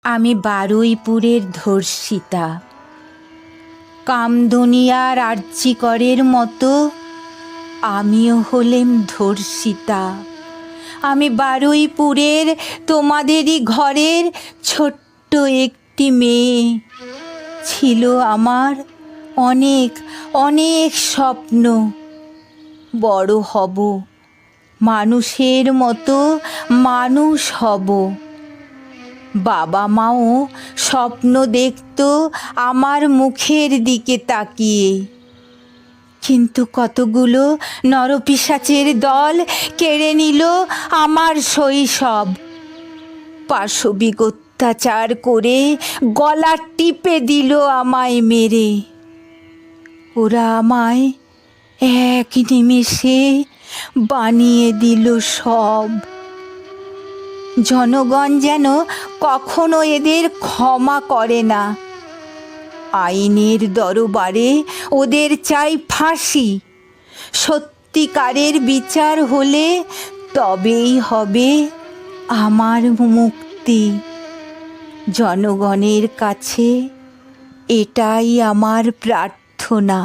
আমি বারুইপুরের ধর্ষিতা। কামদুনিয়ার আর্যিকরের মতো আমিও হলেম ধর্ষিতা। আমি বারুইপুরের তোমাদেরই ঘরের ছোট্ট একটি মেয়ে। ছিল আমার অনেক অনেক স্বপ্ন, বড় হব, মানুষের মতো মানুষ হব। বাবা মাও স্বপ্ন দেখত আমার মুখের দিকে তাকিয়ে, কিন্তু কতগুলো নরপিশাচের দল কেড়ে নিল আমার শৈশব। পাশবিক অত্যাচার করে গলা টিপে দিল আমায় মেরে। ওরা আমায় এক নিমেষে বানিয়ে দিল সব। জনগণ যেন কখনো এদের ক্ষমা করে না। আইনের দরবারে ওদের চাই ফাঁসি। সত্যিকারের বিচার হলে তবেই হবে আমার মুক্তি। জনগণের কাছে এটাই আমার প্রার্থনা।